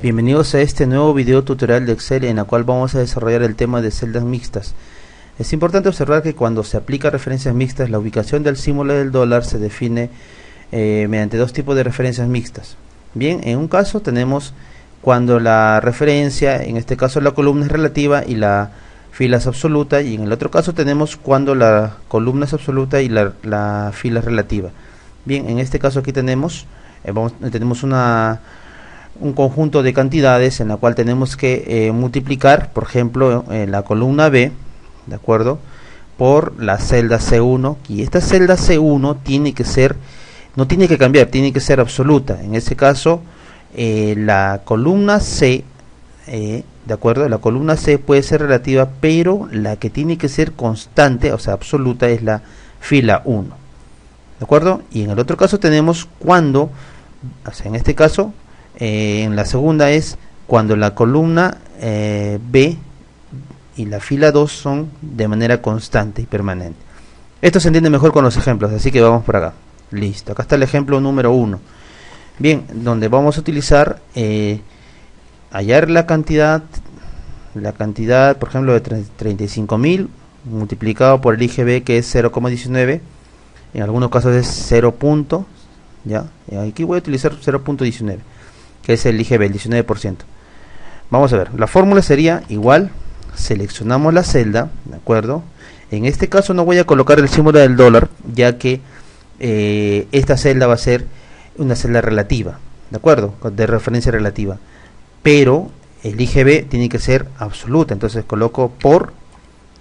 Bienvenidos a este nuevo video tutorial de Excel en el cual vamos a desarrollar el tema de celdas mixtas. Es importante observar que cuando se aplica referencias mixtas, la ubicación del símbolo del dólar se define mediante dos tipos de referencias mixtas. Bien, en un caso tenemos cuando la referencia, en este caso la columna es relativa y la fila es absoluta, y en el otro caso tenemos cuando la columna es absoluta y la fila es relativa. Bien, en este caso aquí tenemos un conjunto de cantidades en la cual tenemos que multiplicar, por ejemplo, la columna B, ¿de acuerdo?, por la celda C1, y esta celda C1 tiene que ser, no tiene que cambiar, tiene que ser absoluta. En este caso, la columna C, ¿de acuerdo?, la columna C puede ser relativa, pero la que tiene que ser constante, o sea, absoluta, es la fila 1, ¿de acuerdo? Y en el otro caso tenemos cuando, o sea, en este caso, en la segunda es cuando la columna B y la fila 2 son de manera constante y permanente. Esto se entiende mejor con los ejemplos, así que vamos por acá. Listo, acá está el ejemplo número 1. Bien, donde vamos a utilizar hallar la cantidad, por ejemplo, de 35.000 multiplicado por el IGB, que es 0,19. En algunos casos es 0. ¿Ya? Y aquí voy a utilizar 0.19, que es el IGB, el 19%. Vamos a ver, la fórmula sería igual, seleccionamos la celda, ¿de acuerdo? En este caso no voy a colocar el símbolo del dólar, ya que esta celda va a ser una celda relativa, ¿de acuerdo?, de referencia relativa, pero el IGB tiene que ser absoluta, entonces coloco por,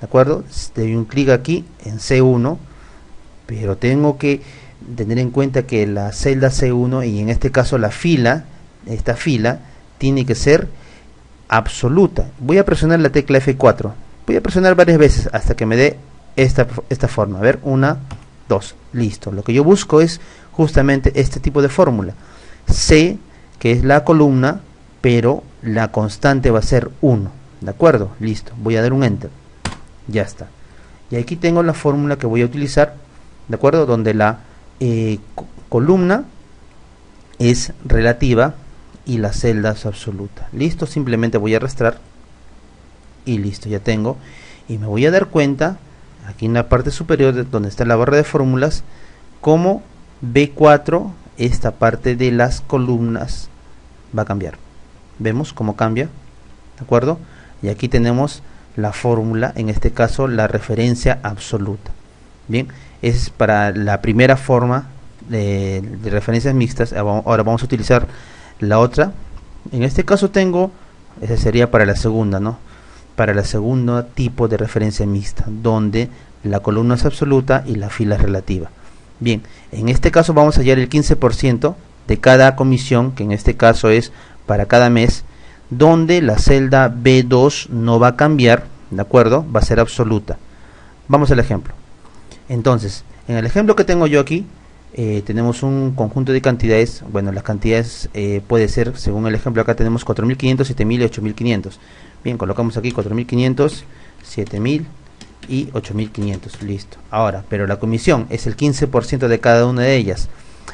¿de acuerdo? Doy un clic aquí en C1, pero tengo que tener en cuenta que la celda C1, y en este caso la fila, esta fila tiene que ser absoluta. Voy a presionar la tecla F4, voy a presionar varias veces hasta que me dé esta forma. A ver, 1, 2, listo. Lo que yo busco es justamente este tipo de fórmula. C, que es la columna, pero la constante va a ser 1, ¿de acuerdo? Listo, voy a dar un enter, ya está. Y aquí tengo la fórmula que voy a utilizar, ¿de acuerdo?, donde la columna es relativa y la celda es absoluta. Listo, simplemente voy a arrastrar y listo, ya tengo. Y me voy a dar cuenta aquí en la parte superior donde está la barra de fórmulas, como B4, esta parte de las columnas va a cambiar. Vemos cómo cambia, ¿de acuerdo? Y aquí tenemos la fórmula, en este caso la referencia absoluta. Bien, es para la primera forma de referencias mixtas. Ahora vamos a utilizar la otra. En este caso tengo, esa sería para la segunda, ¿no? Para la segunda tipo de referencia mixta, donde la columna es absoluta y la fila es relativa. Bien, en este caso vamos a hallar el 15% de cada comisión, que en este caso es para cada mes, donde la celda B2 no va a cambiar, ¿de acuerdo?, va a ser absoluta. Vamos al ejemplo. Entonces, en el ejemplo que tengo yo aquí, tenemos un conjunto de cantidades. Bueno, las cantidades puede ser, según el ejemplo acá tenemos 4.500, 7.000 y 8.500. Bien, colocamos aquí 4.500, 7.000 y 8.500, listo. Ahora, pero la comisión es el 15% de cada una de ellas.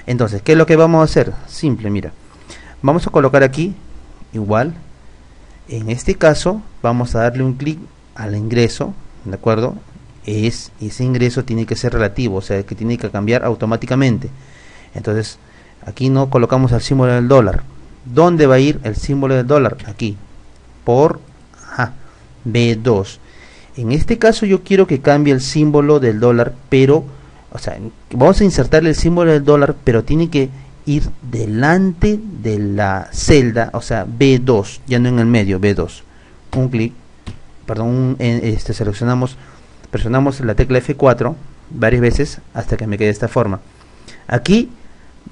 Entonces, ¿qué es lo que vamos a hacer? Simple, mira, vamos a colocar aquí igual. En este caso vamos a darle un clic al ingreso, ¿de acuerdo? Ese ingreso tiene que ser relativo, o sea, que tiene que cambiar automáticamente. Entonces aquí no colocamos el símbolo del dólar. ¿Dónde va a ir el símbolo del dólar? Aquí, por B2. En este caso yo quiero que cambie el símbolo del dólar, pero, o sea, vamos a insertarle el símbolo del dólar, pero tiene que ir delante de la celda, o sea, B2, ya no en el medio, B2. Un clic, perdón, presionamos la tecla F4 varias veces hasta que me quede de esta forma. Aquí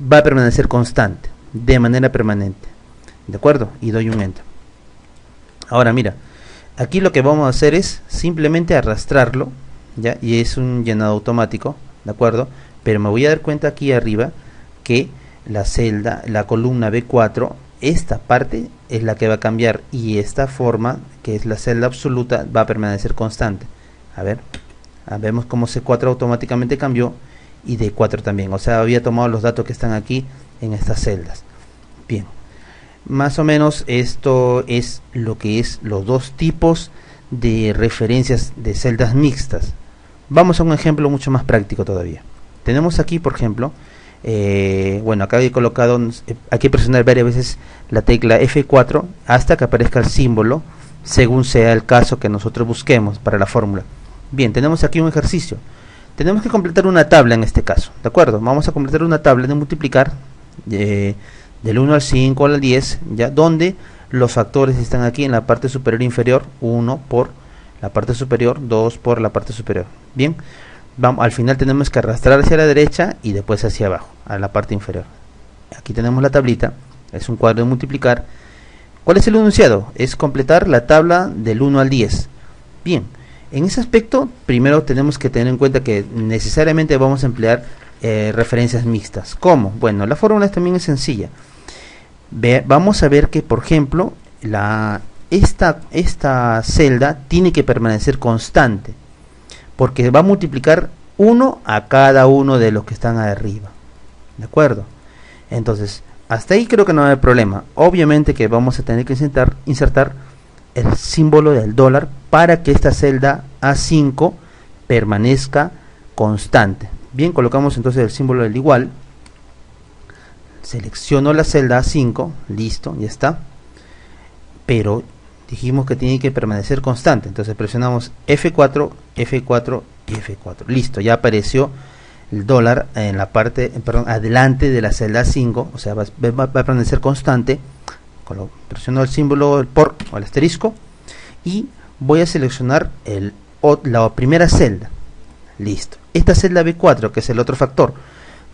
va a permanecer constante, de manera permanente, ¿de acuerdo? Y doy un enter. Ahora mira, aquí lo que vamos a hacer es simplemente arrastrarlo, ¿ya? Y es un llenado automático, ¿de acuerdo? Pero me voy a dar cuenta aquí arriba que la celda, la columna B4, esta parte es la que va a cambiar, y esta forma, que es la celda absoluta, va a permanecer constante. A ver, vemos como C4 automáticamente cambió y D4 también, o sea, había tomado los datos que están aquí en estas celdas. Bien, Más o menos esto es lo que es los dos tipos de referencias de celdas mixtas. Vamos a un ejemplo mucho más práctico todavía. Tenemos aquí, por ejemplo, bueno, acá he colocado, hay que presionar varias veces la tecla F4 hasta que aparezca el símbolo, según sea el caso que nosotros busquemos para la fórmula. Bien, tenemos aquí un ejercicio. Tenemos que completar una tabla en este caso, ¿de acuerdo? Vamos a completar una tabla de multiplicar del 1 al 5 al 10, ya, donde los factores están aquí en la parte superior e inferior, 1 por la parte superior, 2 por la parte superior. Bien, vamos, al final tenemos que arrastrar hacia la derecha y después hacia abajo, a la parte inferior. Aquí tenemos la tablita, es un cuadro de multiplicar. ¿Cuál es el enunciado? Es completar la tabla del 1 al 10. Bien, en ese aspecto, primero tenemos que tener en cuenta que necesariamente vamos a emplear referencias mixtas. ¿Cómo? Bueno, la fórmula también es sencilla. Vamos a ver que, por ejemplo, esta celda tiene que permanecer constante, porque va a multiplicar 1 a cada uno de los que están arriba. ¿De acuerdo? Entonces, hasta ahí creo que no hay problema. Obviamente que vamos a tener que insertar el símbolo del dólar para que esta celda A5 permanezca constante. Bien, colocamos entonces el símbolo del igual. Selecciono la celda A5, listo, ya está. Pero dijimos que tiene que permanecer constante, entonces presionamos F4, F4 y F4. Listo, ya apareció el dólar en la parte, perdón, adelante de la celda A5, o sea, va a permanecer constante. Presiono el símbolo, el por o el asterisco, y voy a seleccionar la primera celda. Listo. Esta celda B4, que es el otro factor.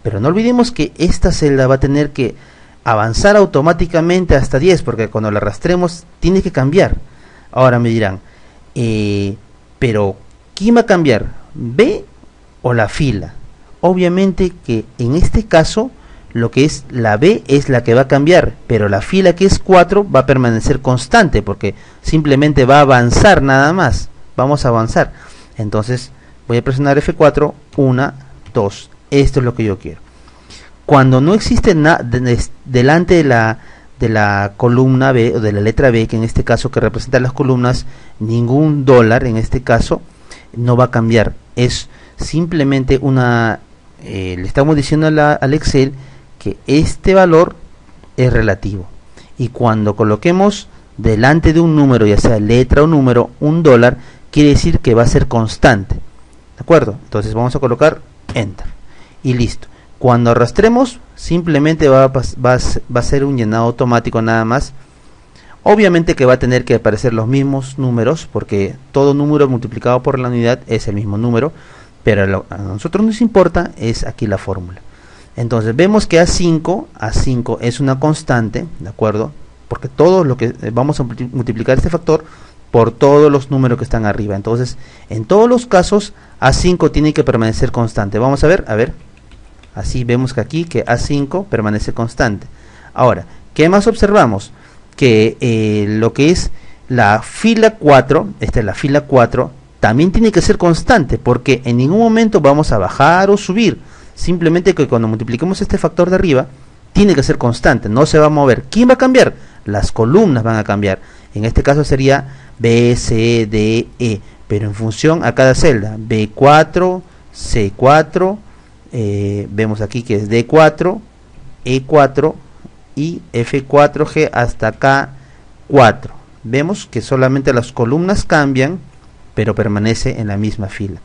Pero no olvidemos que esta celda va a tener que avanzar automáticamente hasta 10, porque cuando la arrastremos tiene que cambiar. Ahora me dirán, pero ¿quién va a cambiar? ¿B o la fila? Obviamente que en este caso lo que es la B es la que va a cambiar, pero la fila, que es 4, va a permanecer constante, porque simplemente va a avanzar nada más. Vamos a avanzar. Entonces voy a presionar F4, 1, 2. Esto es lo que yo quiero. Cuando no existe nada delante de la columna B, o de la letra B, que en este caso que representa las columnas, ningún dólar en este caso no va a cambiar. Es simplemente le estamos diciendo al Excel que este valor es relativo, y cuando coloquemos delante de un número, ya sea letra o número, un dólar, quiere decir que va a ser constante. ¿De acuerdo? Entonces vamos a colocar Enter y listo. Cuando arrastremos, simplemente va a ser un llenado automático nada más. Obviamente que va a tener que aparecer los mismos números, porque todo número multiplicado por la unidad es el mismo número, pero a nosotros nos importa es aquí la fórmula. Entonces vemos que A5 es una constante, ¿de acuerdo? Porque todo lo que vamos a multiplicar este factor por todos los números que están arriba. Entonces, en todos los casos, A5 tiene que permanecer constante. Vamos a ver. Así vemos que aquí que A5 permanece constante. Ahora, ¿qué más observamos? Que lo que es la fila 4, esta es la fila 4, también tiene que ser constante, porque en ningún momento vamos a bajar o subir. Simplemente que cuando multipliquemos este factor de arriba, tiene que ser constante, no se va a mover. ¿Quién va a cambiar? Las columnas van a cambiar. En este caso sería B, C, D, E, pero en función a cada celda. B4, C4, vemos aquí que es D4, E4 y F4G hasta K4. Vemos que solamente las columnas cambian, pero permanece en la misma fila.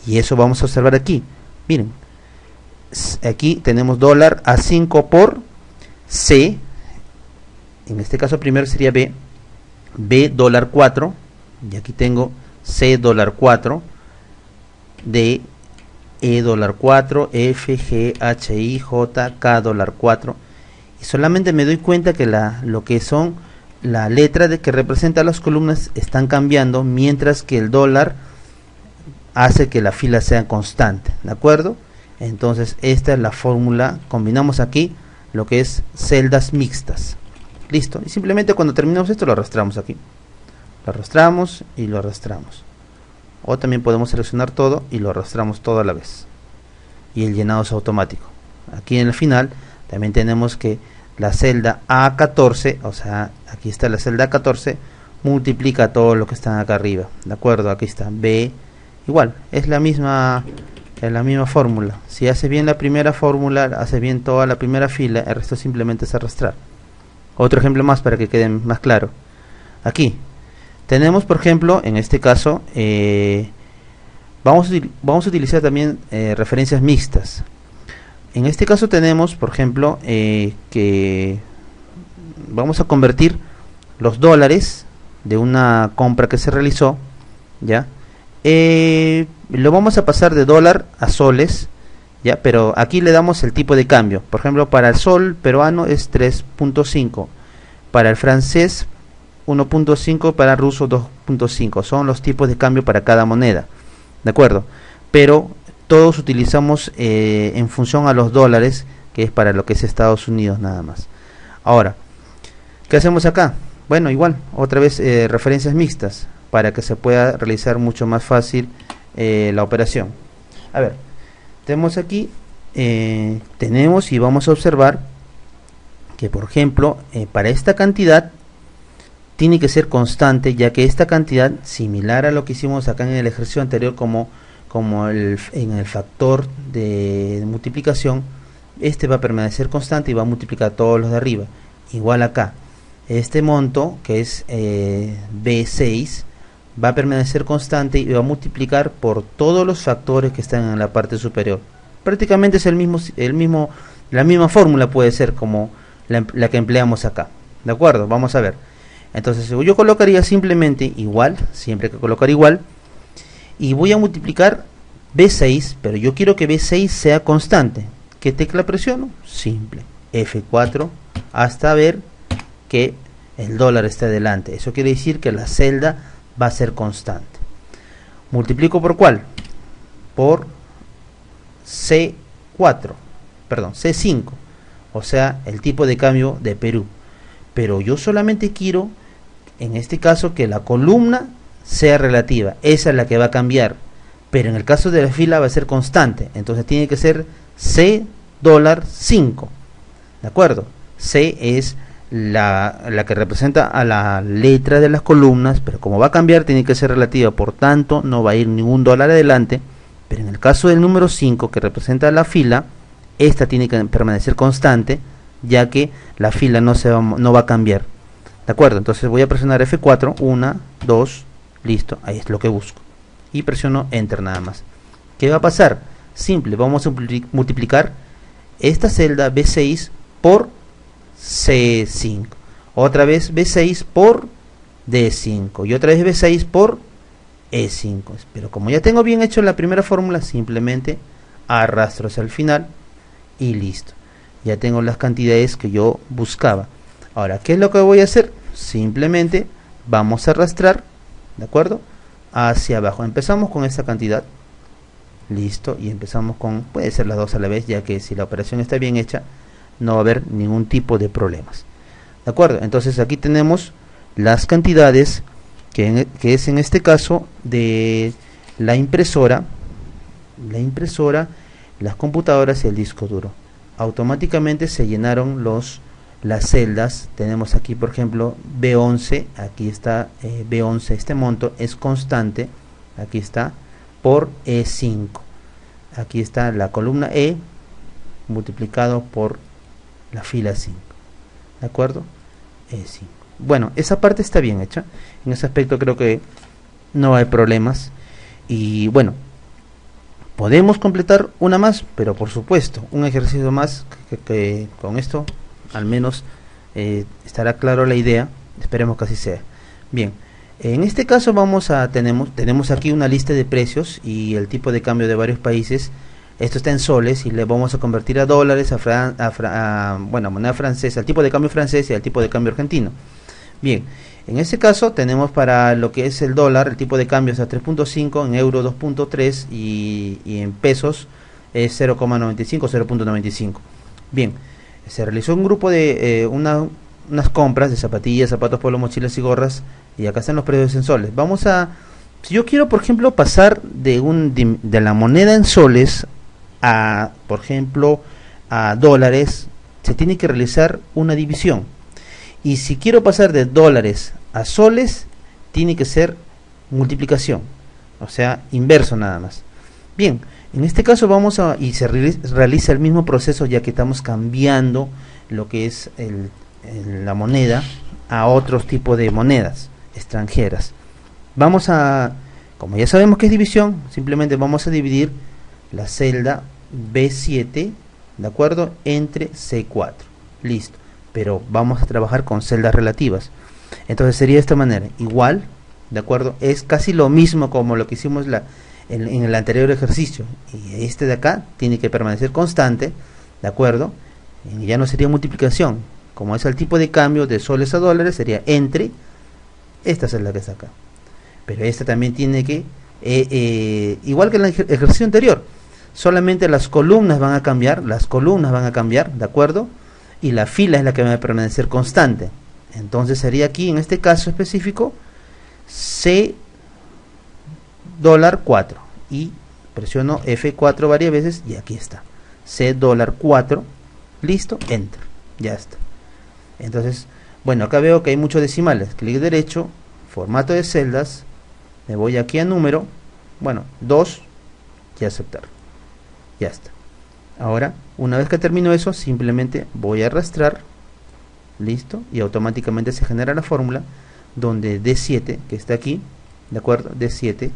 Y eso vamos a observar aquí. Miren, aquí tenemos dólar A5 por C, en este caso primero sería B, B dólar 4, y aquí tengo C dólar 4, D, E dólar 4, F, G, H, I, J, K dólar 4, y solamente me doy cuenta que lo que son la letra que representa las columnas están cambiando, mientras que el dólar hace que la fila sea constante, ¿de acuerdo? Entonces esta es la fórmula. Combinamos aquí lo que es celdas mixtas. Listo. Y simplemente cuando terminamos esto lo arrastramos aquí. Lo arrastramos y lo arrastramos. O también podemos seleccionar todo y lo arrastramos todo a la vez. Y el llenado es automático. Aquí en el final también tenemos que la celda A14, o sea, aquí está la celda A14, multiplica todo lo que está acá arriba, ¿de acuerdo? Aquí está B, igual, es la misma fórmula. Si hace bien la primera fórmula, hace bien toda la primera fila, el resto simplemente es arrastrar. Otro ejemplo más para que quede más claro. Aquí tenemos, por ejemplo, en este caso, vamos a utilizar también referencias mixtas. En este caso tenemos, por ejemplo, que vamos a convertir los dólares de una compra que se realizó, ¿ya? Lo vamos a pasar de dólar a soles, ¿ya? Pero aquí le damos el tipo de cambio. Por ejemplo, para el sol peruano es 3.5, para el francés 1.5, para el ruso 2.5. Son los tipos de cambio para cada moneda, ¿de acuerdo? Pero todos utilizamos en función a los dólares, que es para lo que es Estados Unidos nada más. Ahora, ¿qué hacemos acá? Bueno, igual, otra vez referencias mixtas, para que se pueda realizar mucho más fácil la operación. A ver, tenemos aquí, tenemos y vamos a observar que, por ejemplo, para esta cantidad tiene que ser constante, ya que esta cantidad, similar a lo que hicimos acá en el ejercicio anterior, como en el factor de multiplicación, este va a permanecer constante y va a multiplicar todos los de arriba. Igual acá, este monto, que es B6, va a permanecer constante y va a multiplicar por todos los factores que están en la parte superior. Prácticamente es la misma fórmula, puede ser como la que empleamos acá. ¿De acuerdo? Vamos a ver. Entonces yo colocaría simplemente igual, siempre que colocar igual, y voy a multiplicar B6, pero yo quiero que B6 sea constante. ¿Qué tecla presiono? Simple, F4, hasta ver que el dólar está delante. Eso quiere decir que la celda va a ser constante. ¿Multiplico por cuál? Por C4, perdón, C5, o sea, el tipo de cambio de Perú. Pero yo solamente quiero, en este caso, que la columna sea relativa. Esa es la que va a cambiar. Pero en el caso de la fila va a ser constante. Entonces tiene que ser C dólar 5. ¿De acuerdo? C es la que representa a la letra de las columnas, pero como va a cambiar tiene que ser relativa, por tanto no va a ir ningún dólar adelante. Pero en el caso del número 5, que representa la fila, esta tiene que permanecer constante, ya que la fila no va a cambiar. ¿De acuerdo? Entonces voy a presionar F4, 1, 2, listo, ahí es lo que busco. Y presiono Enter nada más. ¿Qué va a pasar? Simple, vamos a multiplicar esta celda B6 por C5. Otra vez B6 por D5. Y otra vez B6 por E5. Pero como ya tengo bien hecho la primera fórmula, simplemente arrastro hacia el final y listo. Ya tengo las cantidades que yo buscaba. Ahora, ¿qué es lo que voy a hacer? Simplemente vamos a arrastrar, ¿de acuerdo? Hacia abajo. Empezamos con esta cantidad. Listo. Y empezamos con, puede ser las dos a la vez, ya que si la operación está bien hecha, no va a haber ningún tipo de problemas. ¿De acuerdo? Entonces aquí tenemos las cantidades que es en este caso de la impresora, las computadoras y el disco duro. Automáticamente se llenaron las celdas. Tenemos aquí, por ejemplo, B11, aquí está B11, este monto es constante, aquí está, por E5. Aquí está la columna E multiplicado por la fila 5. ¿De acuerdo? E5. Bueno, esa parte está bien hecha. En ese aspecto creo que no hay problemas. Y bueno, podemos completar una más, pero por supuesto, un ejercicio más que con esto al menos estará claro la idea. Esperemos que así sea. Bien, en este caso tenemos aquí una lista de precios y el tipo de cambio de varios países. Esto está en soles y le vamos a convertir a dólares, a moneda francesa, al tipo de cambio francés y al tipo de cambio argentino. Bien, en este caso tenemos para lo que es el dólar, el tipo de cambio es a 3.5, en euro 2.3 y en pesos es 0,95, 0.95. Bien, se realizó un grupo de unas compras de zapatillas, zapatos, polos, mochilas y gorras, y acá están los precios en soles. Si yo quiero, por ejemplo, pasar de la moneda en soles a, por ejemplo, a dólares, se tiene que realizar una división. Y si quiero pasar de dólares a soles, tiene que ser multiplicación, o sea, inverso nada más. Bien, en este caso vamos a, y se realiza el mismo proceso, ya que estamos cambiando lo que es la moneda a otros tipos de monedas extranjeras. Vamos a, como ya sabemos que es división, simplemente vamos a dividir la celda B7, ¿de acuerdo?, entre C4. Listo. Pero vamos a trabajar con celdas relativas. Entonces sería de esta manera, igual, ¿de acuerdo? Es casi lo mismo como lo que hicimos en el anterior ejercicio. Y este de acá tiene que permanecer constante, ¿de acuerdo? Y ya no sería multiplicación. Como es el tipo de cambio de soles a dólares, sería entre esta celda que está acá. Pero esta también tiene que, igual que en el ejercicio anterior, solamente las columnas van a cambiar, ¿de acuerdo? Y la fila es la que va a permanecer constante. Entonces sería aquí, en este caso específico, C $4. Y presiono F4 varias veces y aquí está. C $4. Listo, Enter. Ya está. Entonces, bueno, acá veo que hay muchos decimales. Clic derecho, formato de celdas. Me voy aquí a número. Bueno, 2 y aceptar. Ya está. Ahora, una vez que termino eso, simplemente voy a arrastrar, listo, y automáticamente se genera la fórmula donde D7, que está aquí, ¿de acuerdo? D7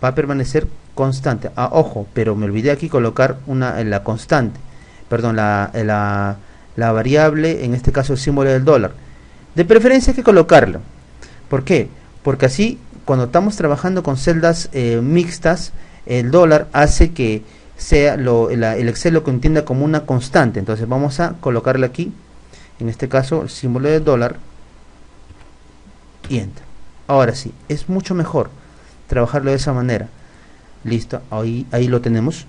va a permanecer constante. Ah, ojo, pero me olvidé aquí colocar la constante, perdón, la variable, en este caso el símbolo del dólar. De preferencia hay que colocarlo. ¿Por qué? Porque así, cuando estamos trabajando con celdas mixtas, el dólar hace que sea el Excel lo que entienda como una constante. Entonces vamos a colocarle aquí, en este caso, el símbolo del dólar y Enter. Ahora sí, es mucho mejor trabajarlo de esa manera. Listo, ahí lo tenemos.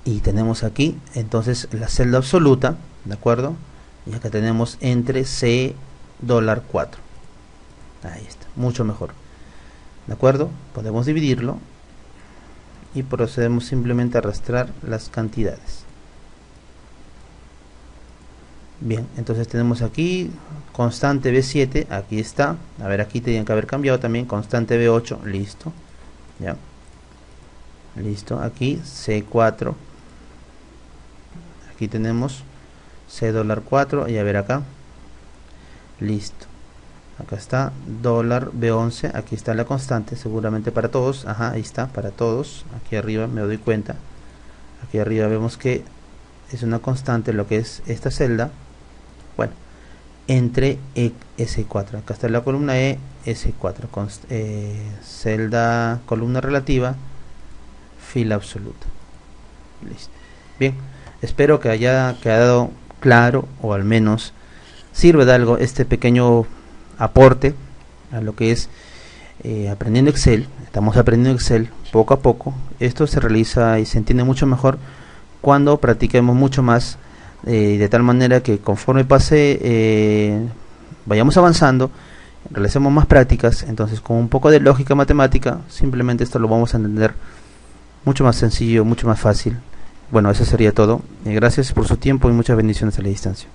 Y tenemos aquí, entonces, la celda absoluta, ¿de acuerdo? Y acá tenemos entre C $4. Ahí está, mucho mejor. ¿De acuerdo? Podemos dividirlo. Y procedemos simplemente a arrastrar las cantidades. Bien, entonces tenemos aquí constante B7, aquí está. A ver, aquí tenían que haber cambiado también, constante B8, listo. Ya. Listo, aquí C4. Aquí tenemos C $4 y a ver acá. Listo. Acá está dólar B11, aquí está la constante, seguramente para todos, ajá, ahí está, para todos, aquí arriba me doy cuenta, aquí arriba vemos que es una constante lo que es esta celda, bueno, entre S4, acá está la columna E, S4, celda, columna relativa, fila absoluta, listo. Bien, espero que haya quedado claro, o al menos sirve de algo este pequeño aporte a lo que es aprendiendo Excel. Estamos aprendiendo Excel poco a poco. Esto se realiza y se entiende mucho mejor cuando practiquemos mucho más, de tal manera que conforme pase vayamos avanzando, realicemos más prácticas. Entonces, con un poco de lógica matemática, simplemente esto lo vamos a entender mucho más sencillo, mucho más fácil. Bueno, eso sería todo. Gracias por su tiempo y muchas bendiciones a la distancia.